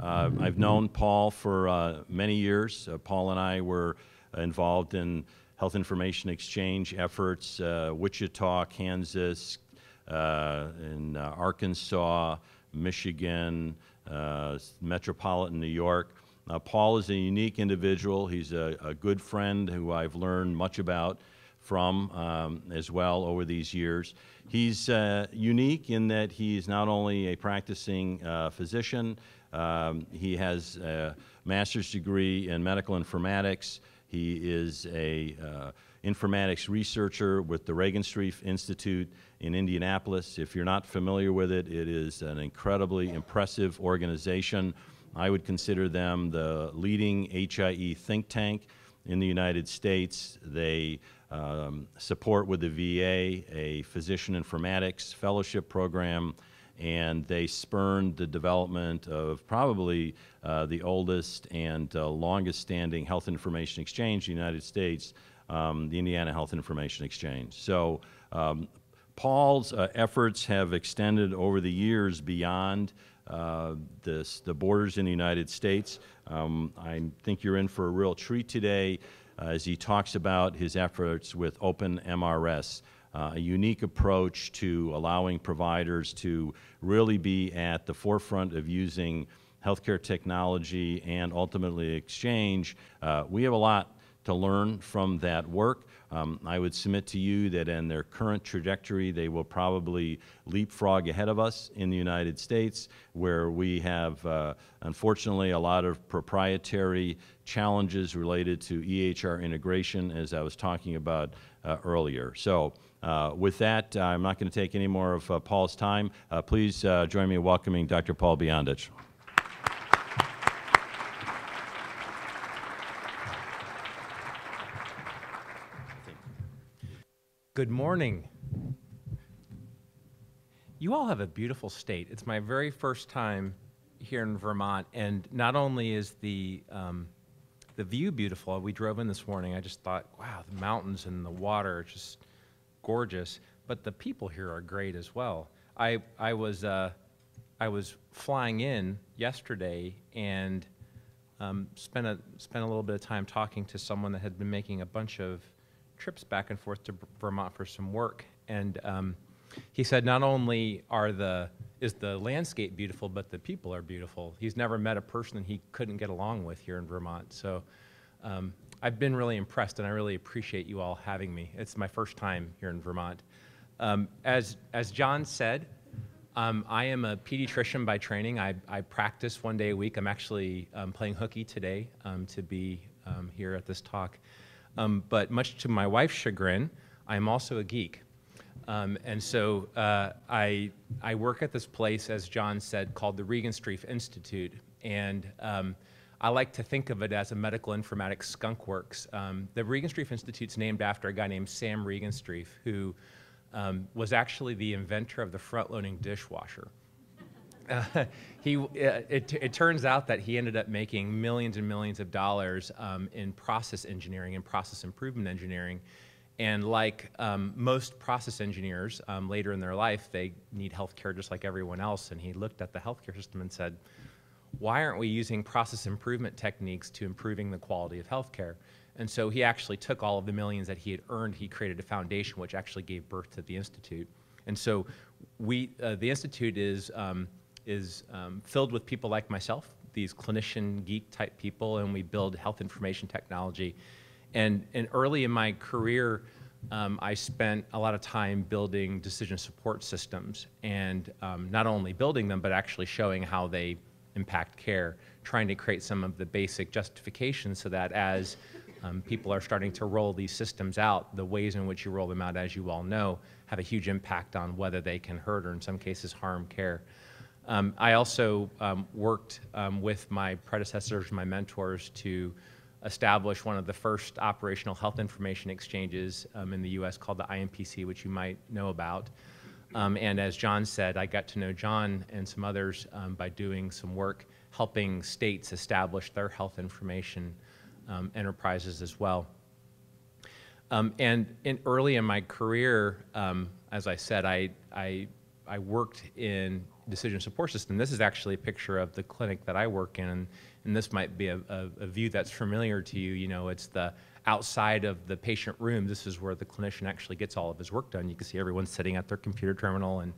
I've known Paul for many years. Paul and I were involved in health information exchange efforts, Wichita, Kansas, in Arkansas, Michigan, metropolitan New York. Paul is a unique individual. He's a good friend who I've learned much about from as well over these years. He's unique in that he's not only a practicing physician, he has a master's degree in medical informatics. He is a informatics researcher with the Regenstrief Institute in Indianapolis. If you're not familiar with it, it is an incredibly impressive organization. I would consider them the leading HIE think tank in the United States. They support with the VA a physician informatics fellowship program, and they spurned the development of probably the oldest and longest standing health information exchange in the United States, the Indiana Health Information Exchange. So Paul's efforts have extended over the years beyond the borders in the United States. I think you're in for a real treat today as he talks about his efforts with Open MRS, a unique approach to allowing providers to really be at the forefront of using healthcare technology and ultimately exchange. We have a lot to learn from that work. I would submit to you that in their current trajectory, they will probably leapfrog ahead of us in the United States, where we have, unfortunately, a lot of proprietary challenges related to EHR integration, as I was talking about earlier. So with that, I'm not going to take any more of Paul's time. Please join me in welcoming Dr. Paul Biondich. Good morning. You all have a beautiful state. It's my very first time here in Vermont, and not only is the view beautiful. We drove in this morning. I just thought, wow, the mountains and the water are just gorgeous. But the people here are great as well. I was flying in yesterday and spent a little bit of time talking to someone that had been making a bunch of trips back and forth to Vermont for some work, and he said not only is the landscape beautiful, but the people are beautiful. He's never met a person he couldn't get along with here in Vermont. So I've been really impressed, and I really appreciate you all having me. It's my first time here in Vermont. As John said, I am a pediatrician by training. I practice one day a week. I'm actually playing hooky today to be here at this talk. But much to my wife's chagrin, I'm also a geek. And so I work at this place, as John said, called the Regenstrief Institute. And I like to think of it as a medical informatics skunk works. The Regenstrief Institute's named after a guy named Sam Regenstrief, who was actually the inventor of the front-loading dishwasher. It turns out that he ended up making millions and millions of dollars in process engineering and process improvement engineering. And like most process engineers, later in their life, they need healthcare just like everyone else. And he looked at the healthcare system and said, why aren't we using process improvement techniques to improving the quality of healthcare? And so he actually took all of the millions that he had earned, he created a foundation which actually gave birth to the Institute. And so the Institute is filled with people like myself, these clinician geek type people, and we build health information technology. And early in my career, I spent a lot of time building decision support systems, and not only building them, but actually showing how they impact care, trying to create some of the basic justifications so that as people are starting to roll these systems out, the ways in which you roll them out, as you all know, have a huge impact on whether they can hurt or in some cases harm care. I also worked with my predecessors, my mentors, to establish one of the first operational health information exchanges in the US called the IMPC, which you might know about. And as John said, I got to know John and some others by doing some work helping states establish their health information enterprises as well. And early in my career, as I said, I worked in decision support system. This is actually a picture of the clinic that I work in, and this might be a view that's familiar to you. You know, it's the outside of the patient room. This is where the clinician actually gets all of his work done. You can see everyone sitting at their computer terminal and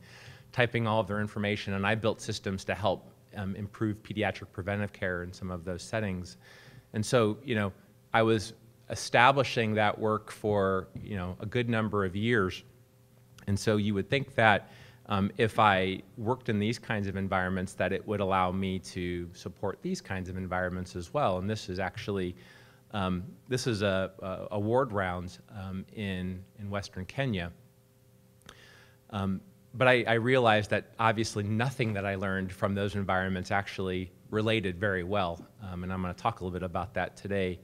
typing all of their information, and I built systems to help improve pediatric preventive care in some of those settings. And so, you know, I was establishing that work for, you know, a good number of years. And so you would think that if I worked in these kinds of environments, that it would allow me to support these kinds of environments as well. And this is actually, this is a award round in Western Kenya. But I realized that obviously nothing that I learned from those environments actually related very well. And I'm going to talk a little bit about that today.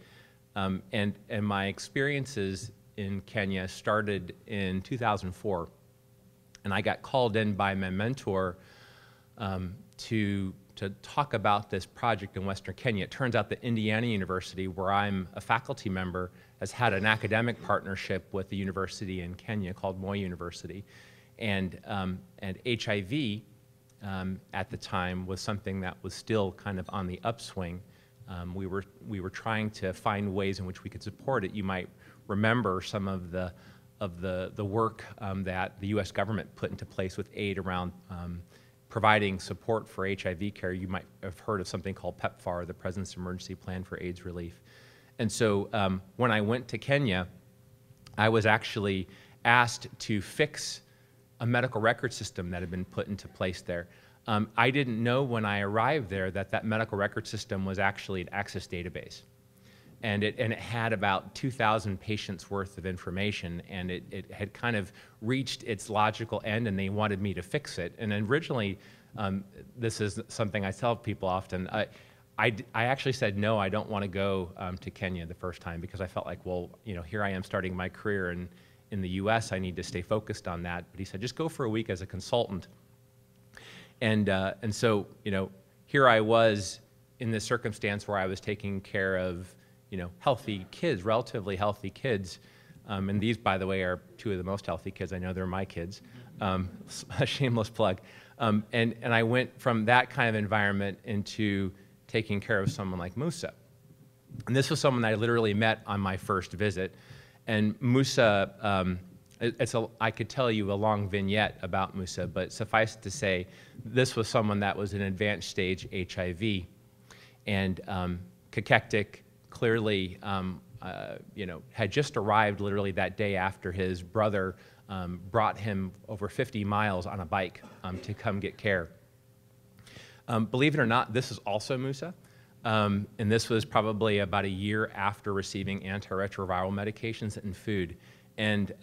And my experiences in Kenya started in 2004. And I got called in by my mentor to talk about this project in Western Kenya. It turns out that Indiana University, where I'm a faculty member, has had an academic partnership with the university in Kenya called Moi University. And HIV at the time was something that was still kind of on the upswing. We were trying to find ways in which we could support it. You might remember some of the work that the U.S. government put into place with aid around providing support for HIV care. You might have heard of something called PEPFAR, the President's Emergency Plan for AIDS Relief. And so when I went to Kenya, I was actually asked to fix a medical record system that had been put into place there. I didn't know when I arrived there that that medical record system was actually an Access database. And it had about 2,000 patients worth of information, and it had kind of reached its logical end, and they wanted me to fix it. And originally, this is something I tell people often, I actually said, no, I don't want to go to Kenya the first time, because I felt like, well, you know, here I am starting my career in the US, I need to stay focused on that. But he said, just go for a week as a consultant. And so, you know, here I was in this circumstance where I was taking care of, you know, healthy kids, relatively healthy kids. And these, by the way, are two of the most healthy kids. I know they're my kids. A shameless plug. And I went from that kind of environment into taking care of someone like Musa. And this was someone that I literally met on my first visit. And Musa, I could tell you a long vignette about Musa, but suffice it to say, this was someone that was in advanced stage HIV and cachectic, clearly, you know, had just arrived literally that day after his brother brought him over 50 miles on a bike to come get care. Believe it or not, this is also Musa. And this was probably about a year after receiving antiretroviral medications and food. And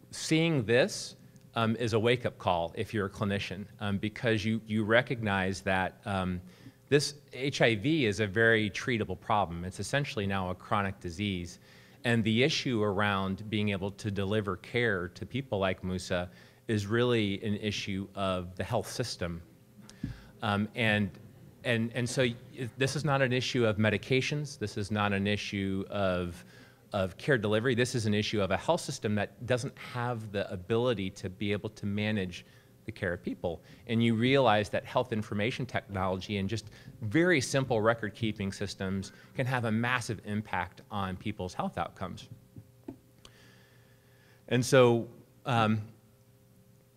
seeing this is a wake-up call if you're a clinician, because you recognize that this HIV is a very treatable problem. It's essentially now a chronic disease. And the issue around being able to deliver care to people like Musa is really an issue of the health system. And so this is not an issue of medications. This is not an issue of care delivery. This is an issue of a health system that doesn't have the ability to be able to manage the care of people. And you realize that health information technology and just very simple record-keeping systems can have a massive impact on people's health outcomes. And so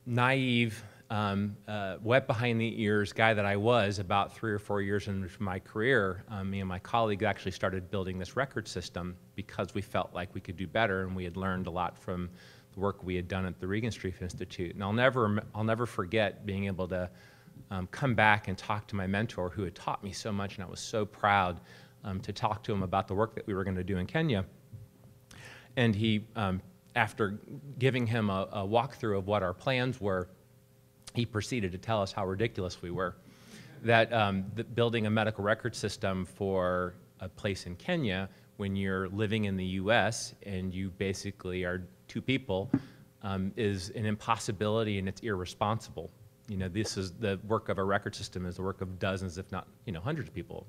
naive, wet behind the ears guy that I was about 3 or 4 years into my career, me and my colleague actually started building this record system because we felt like we could do better, and we had learned a lot from the work we had done at the Regenstrief Institute. And I'll never forget being able to come back and talk to my mentor, who had taught me so much, and I was so proud to talk to him about the work that we were going to do in Kenya. And he, after giving him a walkthrough of what our plans were, he proceeded to tell us how ridiculous we were. That building a medical record system for a place in Kenya, when you're living in the US and you basically are 2 people, is an impossibility, and it's irresponsible. You know, this is the work of a record system is the work of dozens, if not, you know, hundreds of people.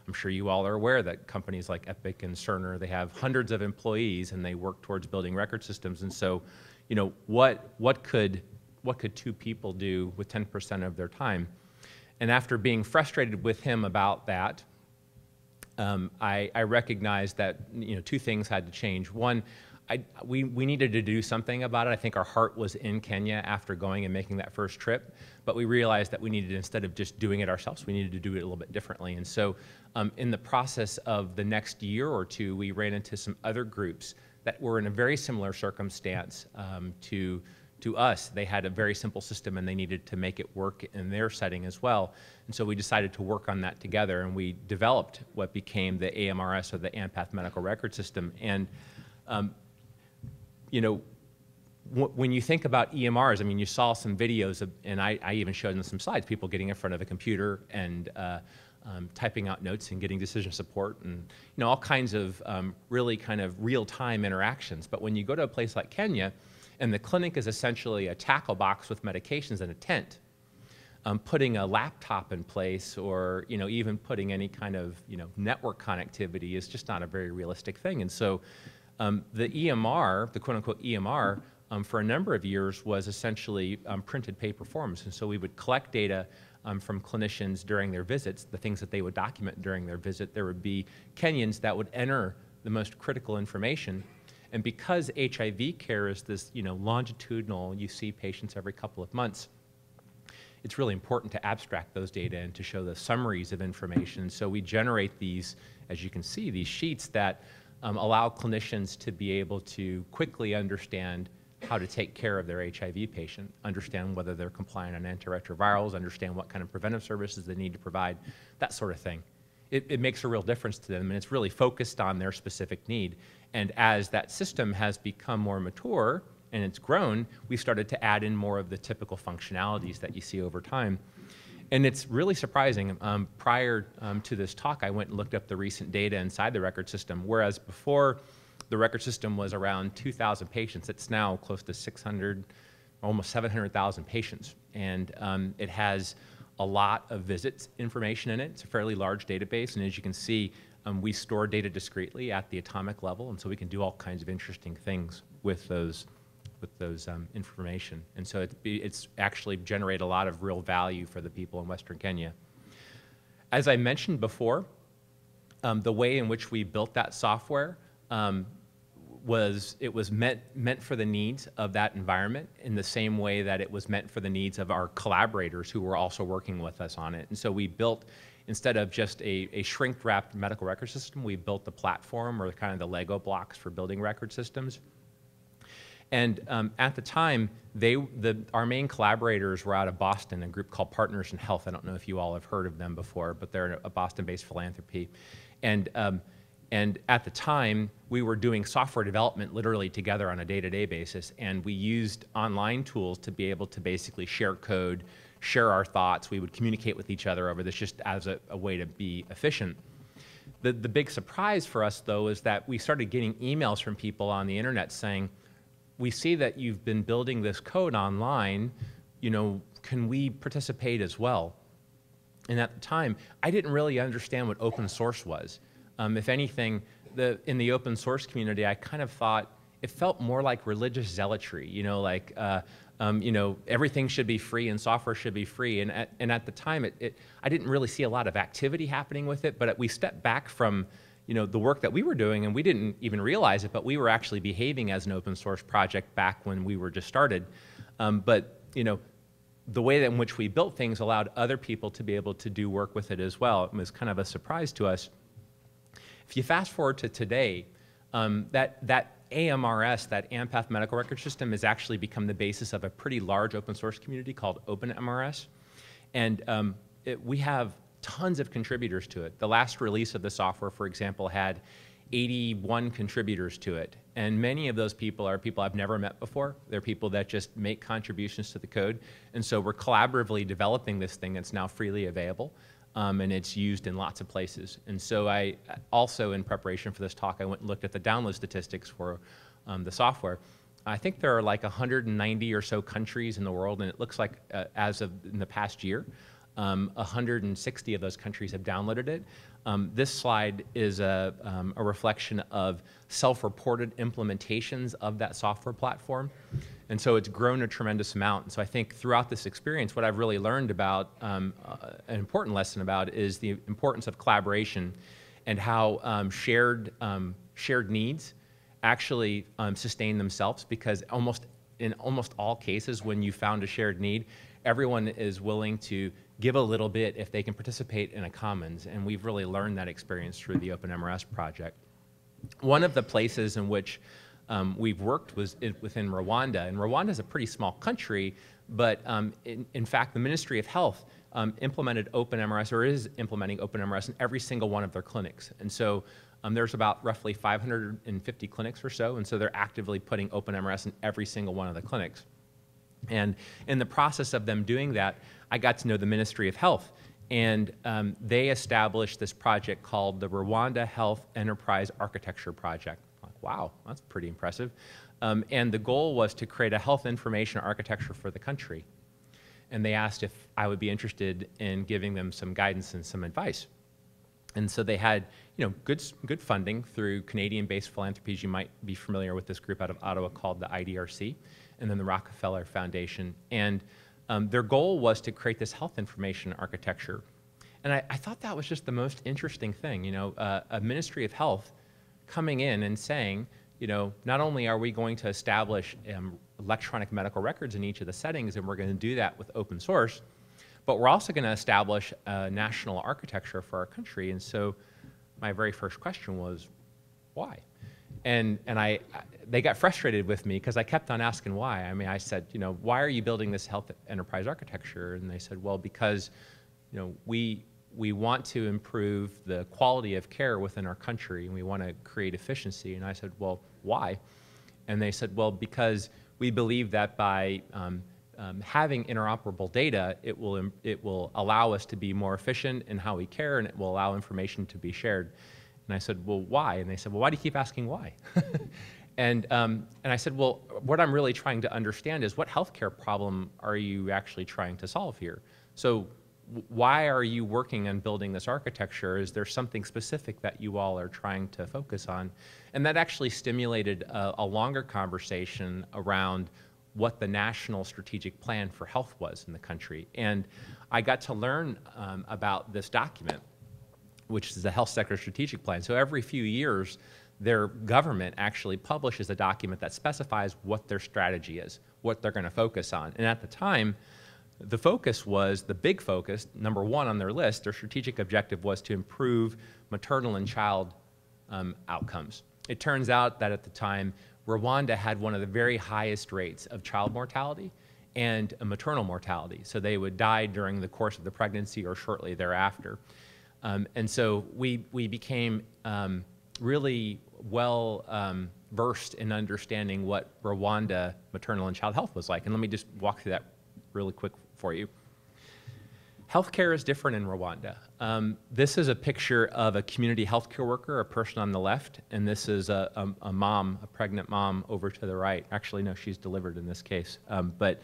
I'm sure you all are aware that companies like Epic and Cerner, they have hundreds of employees and they work towards building record systems. And so, you know, what could what could two people do with 10% of their time? And after being frustrated with him about that, I recognized that two things had to change. One, we needed to do something about it. I think our heart was in Kenya after going and making that first trip, but we realized that we needed, instead of just doing it ourselves, we needed to do it a little bit differently. And so in the process of the next year or two, we ran into some other groups that were in a very similar circumstance to us. They had a very simple system and they needed to make it work in their setting as well. And so we decided to work on that together, and we developed what became the AMRS, or the AMPATH Medical Record System. And when you think about EMRs, I mean, you saw some videos, and I even showed them some slides, people getting in front of a computer and typing out notes and getting decision support, and all kinds of really kind of real-time interactions. But when you go to a place like Kenya, and the clinic is essentially a tackle box with medications and a tent, putting a laptop in place, or even putting any kind of network connectivity is just not a very realistic thing. And so the EMR, the quote-unquote EMR, for a number of years was essentially printed paper forms. And so we would collect data from clinicians during their visits, the things that they would document during their visit. There would be Kenyans that would enter the most critical information. And because HIV care is this longitudinal, you see patients every couple of months, it's really important to abstract those data and to show the summaries of information. So we generate these, as you can see, these sheets that allow clinicians to be able to quickly understand how to take care of their HIV patient, understand whether they're compliant on antiretrovirals, understand what kind of preventive services they need to provide, that sort of thing. It makes a real difference to them, and it's really focused on their specific need. And as that system has become more mature and it's grown, we started to add in more of the typical functionalities that you see over time. And it's really surprising. Prior to this talk, I went and looked up the recent data inside the record system, whereas before the record system was around 2,000 patients, it's now close to 600, almost 700,000 patients. And it has a lot of visits information in it. It's a fairly large database, and as you can see, we store data discretely at the atomic level, and so we can do all kinds of interesting things with those information. And so it's actually generated a lot of real value for the people in Western Kenya. As I mentioned before, the way in which we built that software was meant for the needs of that environment in the same way that it was meant for the needs of our collaborators who were also working with us on it. And so we built, instead of just a shrink-wrapped medical record system, we built the platform, or kind of the Lego blocks for building record systems. And at the time, our main collaborators were out of Boston, a group called Partners in Health. I don't know if you all have heard of them before, but they're a Boston-based philanthropy. And at the time, we were doing software development literally together on a day-to-day basis, and we used online tools to be able to basically share code, share our thoughts. We would communicate with each other over this just as a way to be efficient. The big surprise for us, though, is that we started getting emails from people on the internet saying, we see that you've been building this code online, can we participate as well? And at the time, I didn't really understand what open source was. If anything, in the open source community, I kind of thought it felt more like religious zealotry, everything should be free and software should be free. And at the time, I didn't really see a lot of activity happening with it, but we stepped back from the work that we were doing, and we didn't even realize it, but we were actually behaving as an open source project back when we were just started. But the way in which we built things allowed other people to be able to do work with it as well. It was kind of a surprise to us. If you fast forward to today, that AMRS, that AMPATH Medical Record System, has actually become the basis of a pretty large open source community called OpenMRS. And we have tons of contributors to it. The last release of the software, for example, had 81 contributors to it. And many of those people are people I've never met before. They're people that just make contributions to the code. And so we're collaboratively developing this thing that's now freely available. And it's used in lots of places. And so I also, in preparation for this talk, I went and looked at the download statistics for the software. I think there are like 190 or so countries in the world, and it looks like as of in the past year, 160 of those countries have downloaded it. This slide is a reflection of self-reported implementations of that software platform. And so it's grown a tremendous amount. And so I think throughout this experience, what I've really learned about, an important lesson about, is the importance of collaboration and how shared needs actually sustain themselves, because in almost all cases, when you found a shared need, everyone is willing to give a little bit if they can participate in a commons. And we've really learned that experience through the OpenMRS project. One of the places in which we've worked was within Rwanda. And Rwanda is a pretty small country, but in fact, the Ministry of Health implemented OpenMRS, or is implementing OpenMRS, in every single one of their clinics. And so there's about roughly 550 clinics or so, and so they're actively putting OpenMRS in every single one of the clinics. And in the process of them doing that, I got to know the Ministry of Health, and they established this project called the Rwanda Health Enterprise Architecture Project. Like, wow, that's pretty impressive. And the goal was to create a health information architecture for the country. And they asked if I would be interested in giving them some guidance and some advice. And so they had, good funding through Canadian-based philanthropies. You might be familiar with this group out of Ottawa called the IDRC, and then the Rockefeller Foundation. And their goal was to create this health information architecture. And I thought that was just the most interesting thing, a Ministry of Health coming in and saying, not only are we going to establish electronic medical records in each of the settings, and we're going to do that with open source, but we're also going to establish a national architecture for our country. And so my very first question was, why? And they got frustrated with me because I kept on asking why. I mean, I said, why are you building this health enterprise architecture? And they said, well, because, we want to improve the quality of care within our country, and we want to create efficiency. And I said, well, why? And they said, well, because we believe that by having interoperable data, it will allow us to be more efficient in how we care, and it will allow information to be shared. And I said, well, why? And they said, well, why do you keep asking why? And I said, well, what I'm really trying to understand is, what healthcare problem are you actually trying to solve here? So why are you working on building this architecture? Is there something specific that you all are trying to focus on? And that actually stimulated a longer conversation around what the national strategic plan for health was in the country. And I got to learn about this document, which is the Health Sector Strategic Plan. So every few years, their government actually publishes a document that specifies what their strategy is, what they're going to focus on. And at the time, the focus was, the big focus, number one on their list, their strategic objective was to improve maternal and child outcomes. It turns out that at the time, Rwanda had one of the very highest rates of child mortality and maternal mortality. So they would die during the course of the pregnancy or shortly thereafter. And so we became really well versed in understanding what Rwanda maternal and child health was like. And let me just walk through that really quick for you. Healthcare is different in Rwanda. This is a picture of a community healthcare worker, a person on the left, and this is a mom, a pregnant mom over to the right. Actually, no, she's delivered in this case. But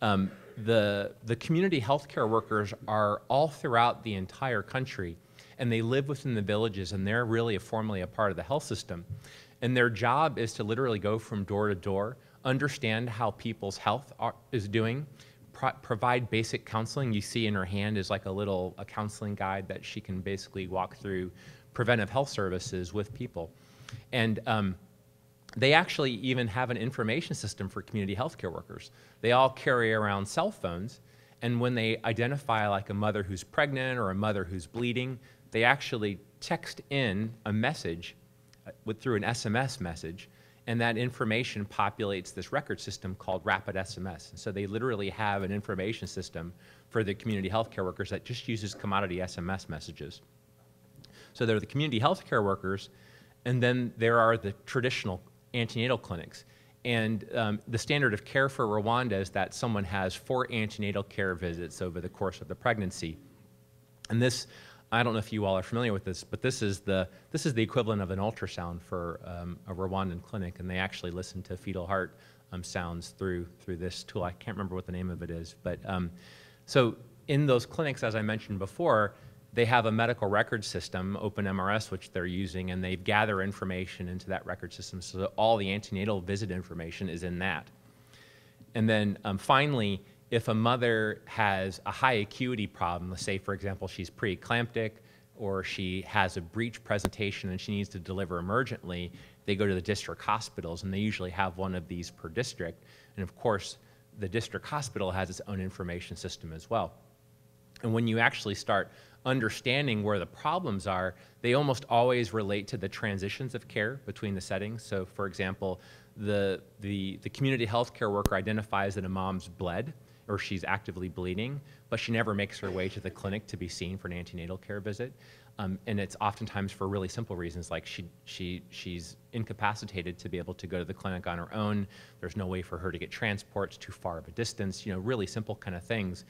the community healthcare workers are all throughout the entire country, and they live within the villages, and they're really formally a part of the health system. And their job is to literally go from door to door, understand how people's health is doing, provide basic counseling. You see in her hand is like a counseling guide that she can basically walk through preventive health services with people. And they actually even have an information system for community healthcare workers. They all carry around cell phones, and when they identify like a mother who's pregnant or a mother who's bleeding, they actually text in a message through an SMS message, and that information populates this record system called Rapid SMS. And so they literally have an information system for the community healthcare workers that just uses commodity SMS messages. So there are the community healthcare workers, and then there are the traditional antenatal clinics. And the standard of care for Rwanda is that someone has 4 antenatal care visits over the course of the pregnancy. And this, I don't know if you all are familiar with this, but this is the equivalent of an ultrasound for a Rwandan clinic, and they actually listen to fetal heart sounds through this tool. I can't remember what the name of it is, but so in those clinics, as I mentioned before, they have a medical record system, OpenMRS, which they're using, and they gather information into that record system so that all the antenatal visit information is in that. And then finally, if a mother has a high acuity problem, let's say, for example, she's preeclamptic or she has a breech presentation and she needs to deliver emergently, they go to the district hospitals, and they usually have one of these per district. And of course, the district hospital has its own information system as well. And when you actually start understanding where the problems are, they almost always relate to the transitions of care between the settings. So for example, the community health care worker identifies that a mom's bled or she's actively bleeding, but she never makes her way to the clinic to be seen for an antenatal care visit. And it's oftentimes for really simple reasons, like she's incapacitated to be able to go to the clinic on her own. There's no way for her to get transport. It's too far of a distance, really simple kind of things.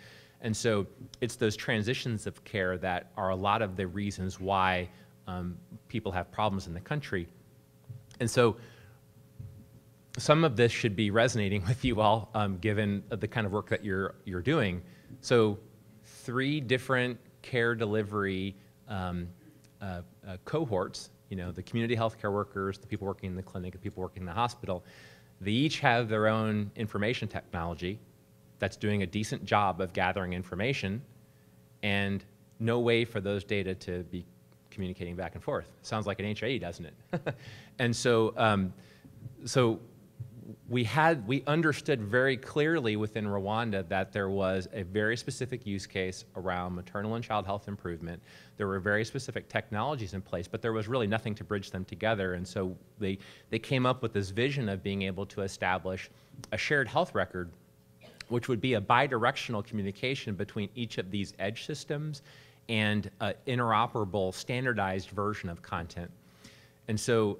And so it's those transitions of care that are a lot of the reasons why people have problems in the country. And so some of this should be resonating with you all, given the kind of work that you're doing. So 3 different care delivery cohorts, the community healthcare workers, the people working in the clinic, the people working in the hospital, they each have their own information technology that's doing a decent job of gathering information, and no way for those data to be communicating back and forth. Sounds like an HIE, doesn't it? And so, we understood very clearly within Rwanda that there was a very specific use case around maternal and child health improvement. There were very specific technologies in place, but there was really nothing to bridge them together. And so they came up with this vision of being able to establish a shared health record, which would be a bidirectional communication between each of these edge systems and an interoperable, standardized version of content. And so,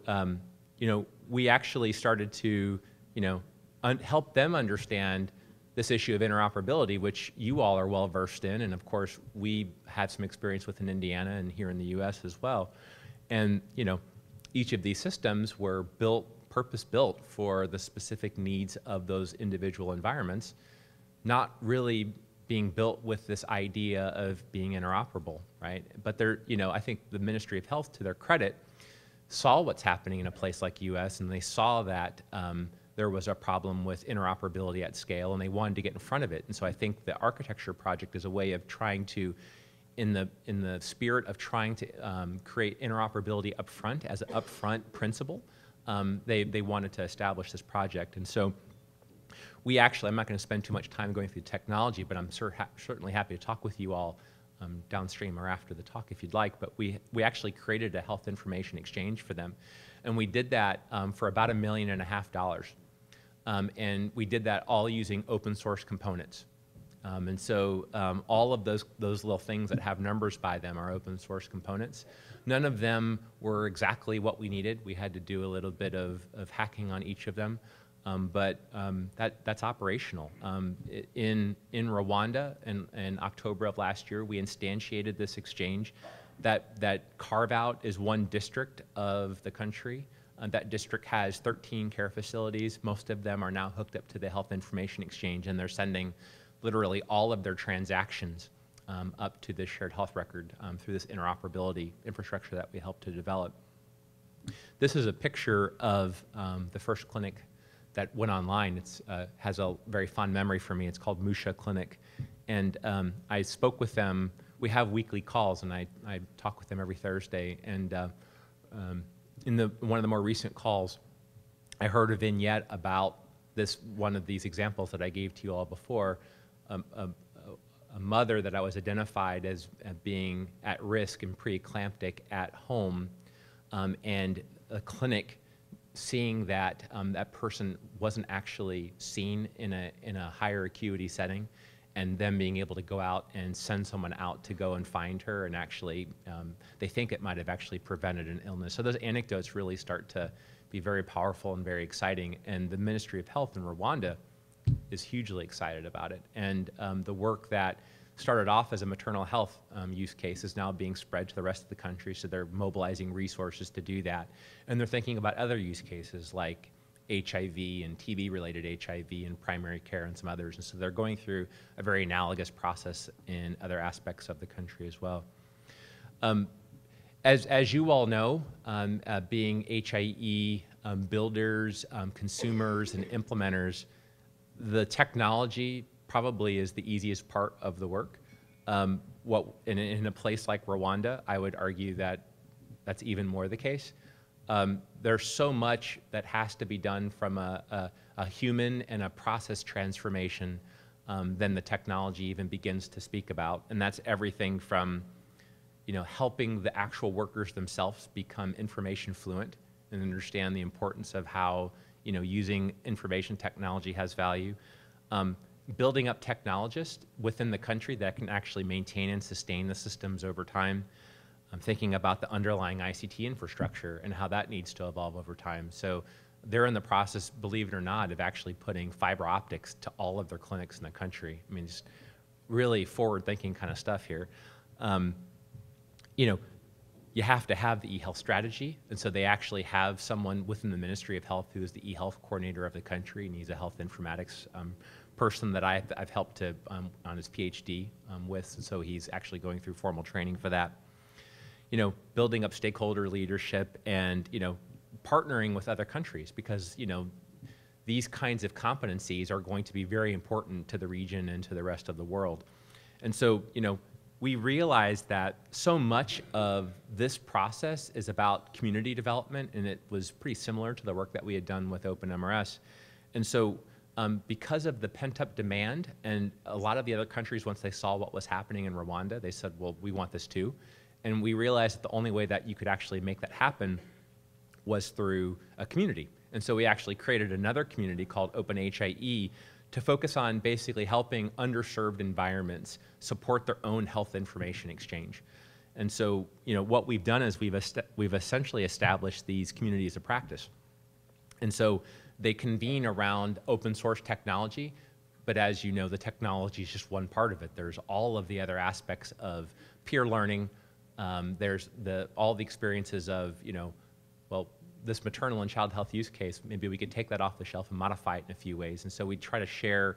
we actually started to, help them understand this issue of interoperability, which you all are well versed in, and of course, we had some experience with in Indiana and here in the U.S. as well. And, each of these systems were purpose-built for the specific needs of those individual environments, not really being built with this idea of being interoperable, right? But I think the Ministry of Health, to their credit, saw what's happening in a place like U.S., and they saw that there was a problem with interoperability at scale, and they wanted to get in front of it. And so I think the architecture project is a way of trying to, in the spirit of trying to create interoperability upfront as an upfront principle, they wanted to establish this project. And so we actually, I'm not going to spend too much time going through the technology, but I'm certainly happy to talk with you all downstream or after the talk if you'd like. But we actually created a health information exchange for them. And we did that for about $1.5 million. And we did that all using open source components. And so all of those little things that have numbers by them are open source components. None of them were exactly what we needed. We had to do a little bit of hacking on each of them. But that's operational. In Rwanda, in October of last year, we instantiated this exchange. That carve-out is one district of the country. That district has 13 care facilities. Most of them are now hooked up to the Health Information Exchange, and they're sending literally all of their transactions up to this shared health record through this interoperability infrastructure that we helped to develop. This is a picture of the first clinic that went online. It has a very fond memory for me. It's called Musha Clinic. And I spoke with them. We have weekly calls, and I talk with them every Thursday. And in one of the more recent calls, I heard a vignette about one of these examples that I gave to you all before, a mother that I was identified as being at risk and preeclamptic at home, and a clinic seeing that that person wasn't actually seen in a higher acuity setting, and them being able to go out and send someone out to go and find her, and actually they think it might have actually prevented an illness. So those anecdotes really start to be very powerful and very exciting, and the Ministry of Health in Rwanda is hugely excited about it. And the work that started off as a maternal health use case is now being spread to the rest of the country, so they're mobilizing resources to do that. And they're thinking about other use cases like HIV and TB-related HIV and primary care and some others. And so they're going through a very analogous process in other aspects of the country as well. As you all know, being HIE builders, consumers, and implementers, the technology probably is the easiest part of the work. In a place like Rwanda, I would argue that that's even more the case. There's so much that has to be done from a human and a process transformation than the technology even begins to speak about. And that's everything from helping the actual workers themselves become information fluent and understand the importance of how using information technology has value. Building up technologists within the country that can actually maintain and sustain the systems over time. I'm thinking about the underlying ICT infrastructure and how that needs to evolve over time. So they're in the process, believe it or not, of actually putting fiber optics to all of their clinics in the country. I mean, just really forward-thinking kind of stuff here. You have to have the eHealth strategy, and so they actually have someone within the Ministry of Health who is the eHealth coordinator of the country, and he's a health informatics person that I've helped to on his PhD with, so he's actually going through formal training for that. Building up stakeholder leadership and partnering with other countries, because these kinds of competencies are going to be very important to the region and to the rest of the world. And so we realized that so much of this process is about community development, and it was pretty similar to the work that we had done with OpenMRS. And so because of the pent-up demand, and a lot of the other countries, once they saw what was happening in Rwanda, they said, well, we want this too. And we realized that the only way that you could actually make that happen was through a community. And so we actually created another community called OpenHIE to focus on basically helping underserved environments support their own health information exchange. And so, what we've done is we've essentially established these communities of practice. And so they convene around open source technology, but as you know, the technology is just one part of it. There's all of the other aspects of peer learning. There's all the experiences of, well, this maternal and child health use case, maybe we could take that off the shelf and modify it in a few ways. And so we try to share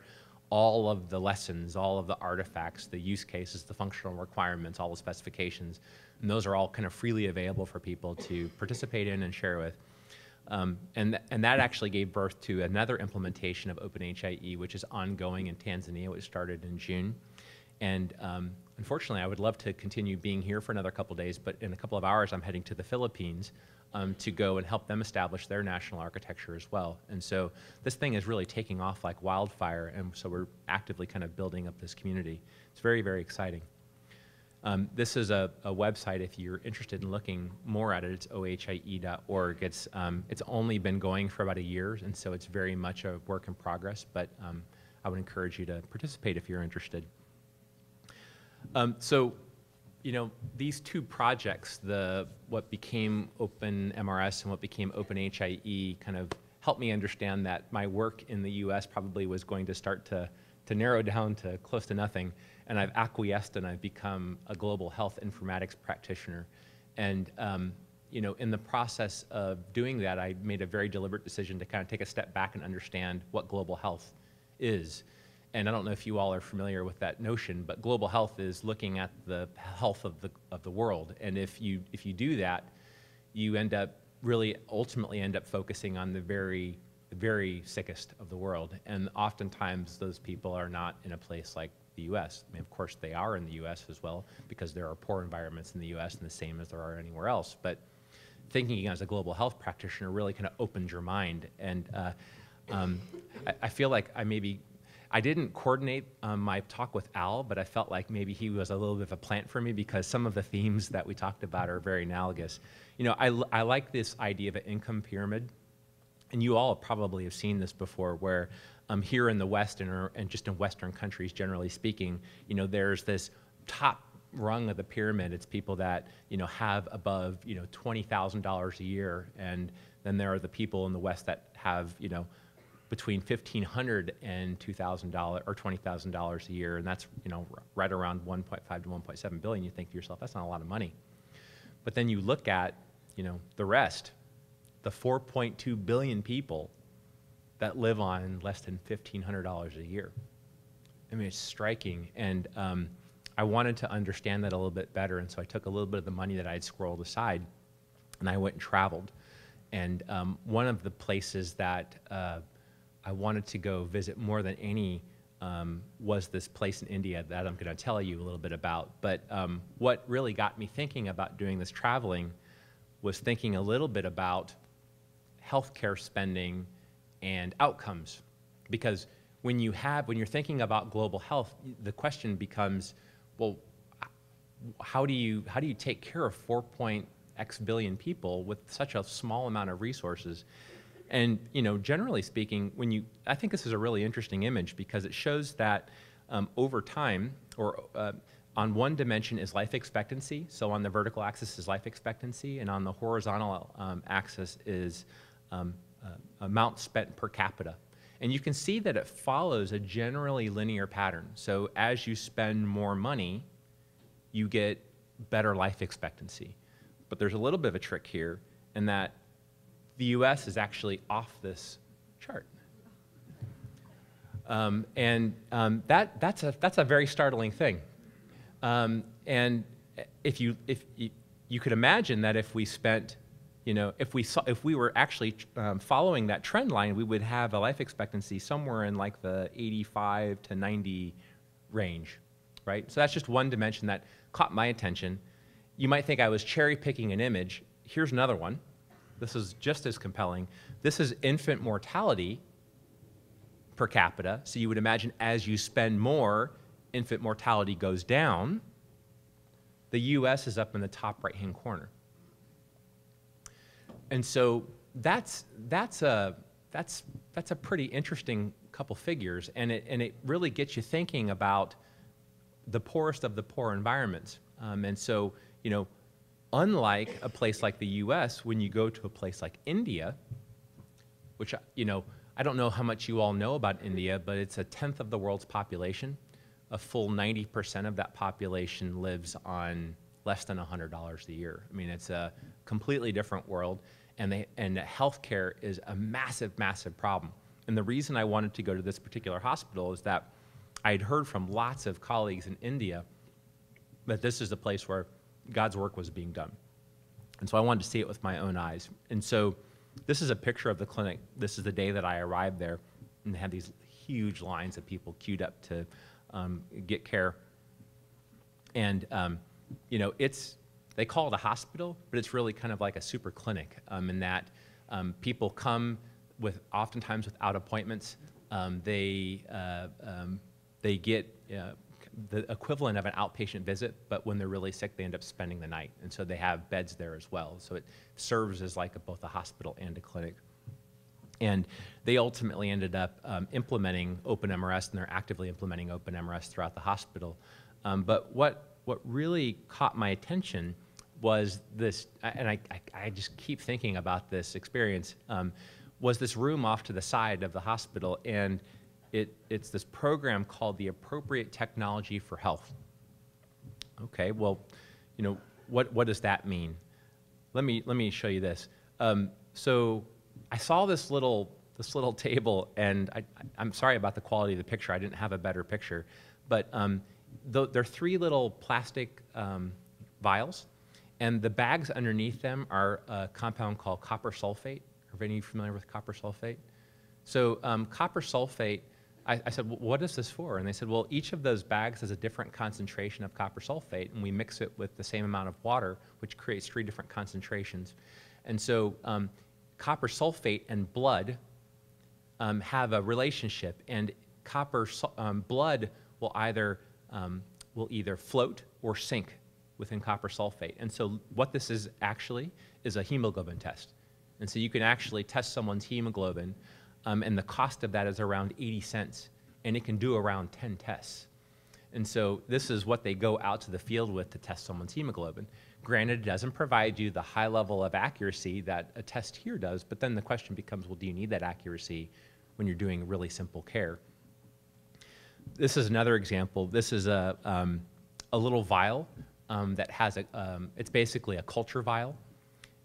all of the lessons, all of the artifacts, the use cases, the functional requirements, all the specifications. And those are all kind of freely available for people to participate in and share with. And that actually gave birth to another implementation of OpenHIE, which is ongoing in Tanzania, which started in June. And unfortunately, I would love to continue being here for another couple days, but in a couple of hours, I'm heading to the Philippines to go and help them establish their national architecture as well. And so this thing is really taking off like wildfire, and so we're actively kind of building up this community. It's very, very exciting. This is a website if you're interested in looking more at it. It's ohie.org. It's only been going for about a year, and so it's very much a work in progress, but I would encourage you to participate if you're interested. These two projects, what became OpenMRS and what became OpenHIE, kind of helped me understand that my work in the US probably was going to start to narrow down to close to nothing. And I've acquiesced and I've become a global health informatics practitioner. And in the process of doing that, I made a very deliberate decision to kind of take a step back and understand what global health is. And I don't know if you all are familiar with that notion, but global health is looking at the health of the world. And if you do that, you ultimately end up focusing on the very, very sickest of the world. And oftentimes those people are not in a place like the US. I mean, of course they are in the US as well, because there are poor environments in the US and the same as there are anywhere else. But thinking as a global health practitioner really kind of opens your mind. And I feel like I didn't coordinate my talk with Al, but I felt like maybe he was a little bit of a plant for me, because some of the themes that we talked about are very analogous. I like this idea of an income pyramid, and you all probably have seen this before, where here in the West and just in Western countries, generally speaking, there's this top rung of the pyramid. It's people that have above $20,000 a year, and then there are the people in the West that have between $1,500 and $2,000 or $20,000 a year, and that's right around 1.5 to 1.7 billion. You think to yourself, that's not a lot of money. But then you look at the rest, the 4.2 billion people that live on less than $1,500 a year. I mean, it's striking. And I wanted to understand that a little bit better, and so I took a little bit of the money that I had squirreled aside, and I went and traveled. And one of the places that I wanted to go visit more than any was this place in India that I'm going to tell you a little bit about. But what really got me thinking about doing this traveling was thinking a little bit about healthcare spending and outcomes. Because when you're thinking about global health, the question becomes, well, how do you take care of 4.x billion people with such a small amount of resources? And generally speaking, I think this is a really interesting image because it shows that over time, or on one dimension is life expectancy. So on the vertical axis is life expectancy, and on the horizontal axis is amount spent per capita. And you can see that it follows a generally linear pattern. So as you spend more money, you get better life expectancy. But there's a little bit of a trick here in that the US is actually off this chart. That's a very startling thing. And if you could imagine that if we spent, if we were actually following that trend line, we would have a life expectancy somewhere in like the 85 to 90 range, right? So that's just one dimension that caught my attention. You might think I was cherry picking an image. Here's another one. This is just as compelling. This is infant mortality per capita. So you would imagine as you spend more, infant mortality goes down. The US is up in the top right-hand corner. And so that's a pretty interesting couple figures, and it really gets you thinking about the poorest of the poor environments. And so, unlike a place like the US, when you go to a place like India, which, I don't know how much you all know about India, but it's a tenth of the world's population. A full 90% of that population lives on less than $100 a year. I mean, it's a completely different world, and healthcare is a massive, massive problem. And the reason I wanted to go to this particular hospital is that I had heard from lots of colleagues in India that this is a place where God's work was being done. And so I wanted to see it with my own eyes. And so this is a picture of the clinic. This is the day that I arrived there, and they had these huge lines of people queued up to get care. And they call it a hospital, but it's really kind of like a super clinic in that people come oftentimes without appointments. They get the equivalent of an outpatient visit, but when they're really sick, they end up spending the night. And so they have beds there as well. So it serves as like both a hospital and a clinic. And they ultimately ended up implementing OpenMRS, and they're actively implementing OpenMRS throughout the hospital. But what really caught my attention was this, and I just keep thinking about this experience, was this room off to the side of the hospital, and it's this program called the Appropriate Technology for Health. Okay, well, what does that mean? Let me show you this. So I saw this little table, and I'm sorry about the quality of the picture. I didn't have a better picture, but there are 3 little plastic vials, and the bags underneath them are a compound called copper sulfate. Are any of you familiar with copper sulfate? So copper sulfate, I said, well, what is this for? And they said, well, each of those bags has a different concentration of copper sulfate, and we mix it with the same amount of water, which creates 3 different concentrations. And so copper sulfate and blood have a relationship, and blood will either float or sink within copper sulfate. And so what this is actually is a hemoglobin test. And so you can actually test someone's hemoglobin, and the cost of that is around 80 cents, and it can do around 10 tests. And so this is what they go out to the field with to test someone's hemoglobin. Granted, it doesn't provide you the high level of accuracy that a test here does, but then the question becomes, well, do you need that accuracy when you're doing really simple care? This is another example. This is a little vial that has it's basically a culture vial,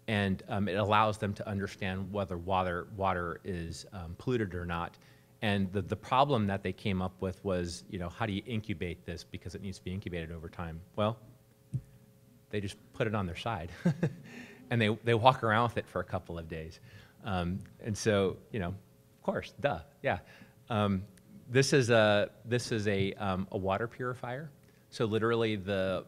and it allows them to understand whether water is polluted or not. And the problem that they came up with was, how do you incubate this because it needs to be incubated over time? Well, they just put it on their side, and they walk around with it for a couple of days. And so, of course, duh, yeah. This is a water purifier. So literally the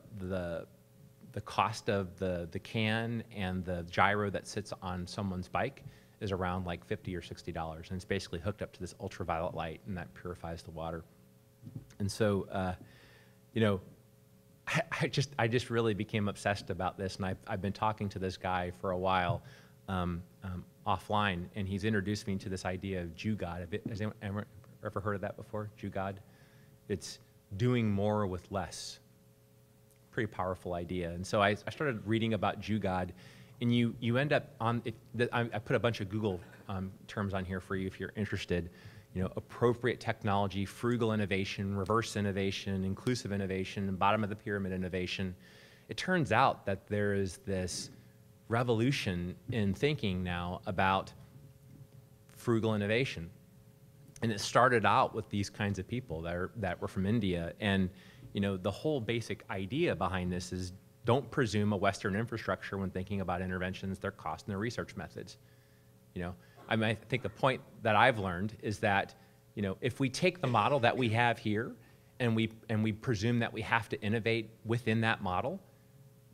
cost of the can and the gyro that sits on someone's bike is around like $50 or $60, and it's basically hooked up to this ultraviolet light, and that purifies the water. And so, I just really became obsessed about this, and I've been talking to this guy for a while offline, and he's introduced me to this idea of Jugod. Has anyone ever heard of that before? Jugod? It's doing more with less. Pretty powerful idea. And so I started reading about Jugod, and you end up on, I put a bunch of Google terms on here for you if you're interested. Appropriate technology, frugal innovation, reverse innovation, inclusive innovation, and bottom of the pyramid innovation. It turns out that there is this revolution in thinking now about frugal innovation. And it started out with these kinds of people that were from India. And the whole basic idea behind this is don't presume a Western infrastructure when thinking about interventions, their cost, and their research methods. I think the point that I've learned is that, if we take the model that we have here and we presume that we have to innovate within that model,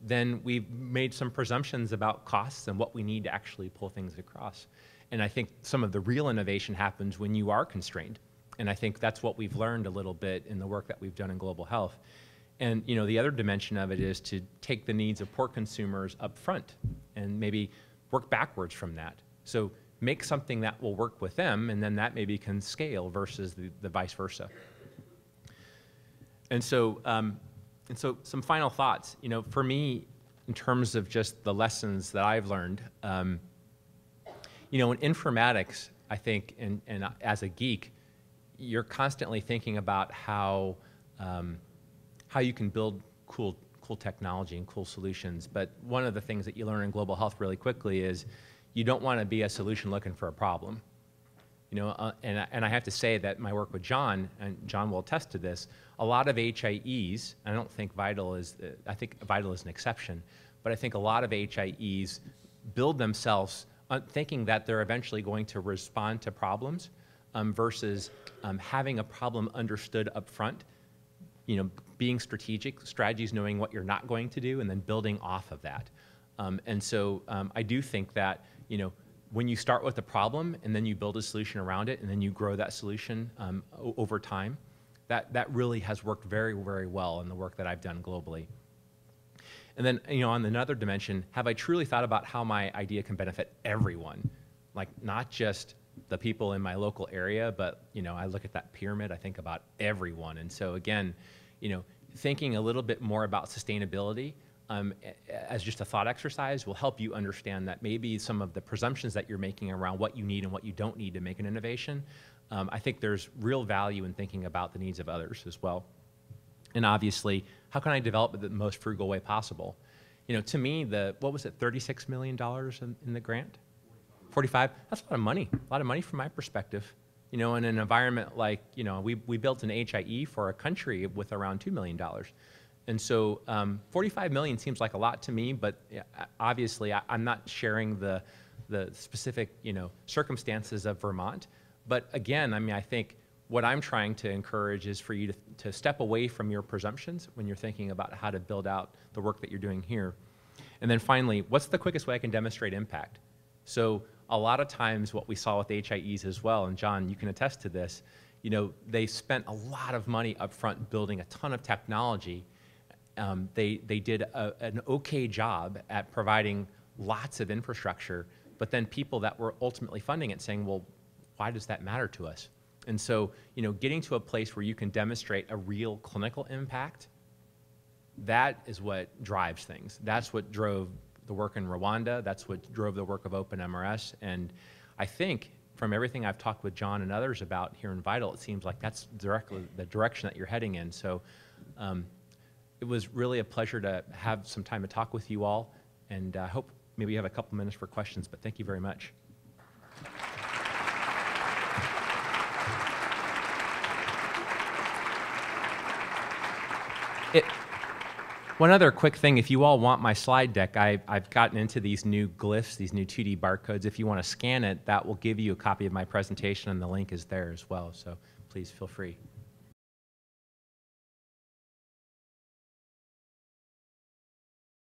then we've made some presumptions about costs and what we need to actually pull things across. And I think some of the real innovation happens when you are constrained. And I think that's what we've learned a little bit in the work that we've done in global health. And the other dimension of it is to take the needs of poor consumers up front and maybe work backwards from that. So make something that will work with them, and then that maybe can scale versus the vice versa. And so some final thoughts. For me, in terms of just the lessons that I've learned, in informatics, I think, and as a geek, you're constantly thinking about how you can build cool technology and cool solutions. But one of the things that you learn in global health really quickly is you don't want to be a solution looking for a problem. And I have to say that my work with John, and John will attest to this, a lot of HIEs, I don't think VITL is, I think VITL is an exception, but I think a lot of HIEs build themselves thinking that they're eventually going to respond to problems versus having a problem understood up front, being strategic, strategies knowing what you're not going to do, and then building off of that. And so I do think that, when you start with a problem and then you build a solution around it and then you grow that solution over time, that really has worked very, very well in the work that I've done globally. And then, on another dimension, have I truly thought about how my idea can benefit everyone? Like, not just the people in my local area, but, I look at that pyramid, I think about everyone. And so again, thinking a little bit more about sustainability as just a thought exercise will help you understand that maybe some of the presumptions that you're making around what you need and what you don't need to make an innovation, I think there's real value in thinking about the needs of others as well. And obviously, how can I develop it the most frugal way possible? To me, what was it, $36 million in the grant? 45? That's a lot of money from my perspective. In an environment like, we built an HIE for a country with around $2 million. And so 45 million seems like a lot to me, but obviously I'm not sharing the specific, circumstances of Vermont. But again, I think what I'm trying to encourage is for you to step away from your presumptions when you're thinking about how to build out the work that you're doing here. And then finally, what's the quickest way I can demonstrate impact? So a lot of times what we saw with HIEs as well, and John, you can attest to this, they spent a lot of money up front building a ton of technology. They did an okay job at providing lots of infrastructure, but then people that were ultimately funding it saying, well, why does that matter to us? And so, getting to a place where you can demonstrate a real clinical impact, that is what drives things. That's what drove the work in Rwanda. That's what drove the work of OpenMRS. And I think from everything I've talked with John and others about here in VITL, it seems like that's directly the direction that you're heading in. So it was really a pleasure to have some time to talk with you all. And I hope maybe you have a couple minutes for questions, but thank you very much. One other quick thing, if you all want my slide deck, I've gotten into these new glyphs, these new 2D barcodes. If you want to scan it, that will give you a copy of my presentation, and the link is there as well. So please feel free.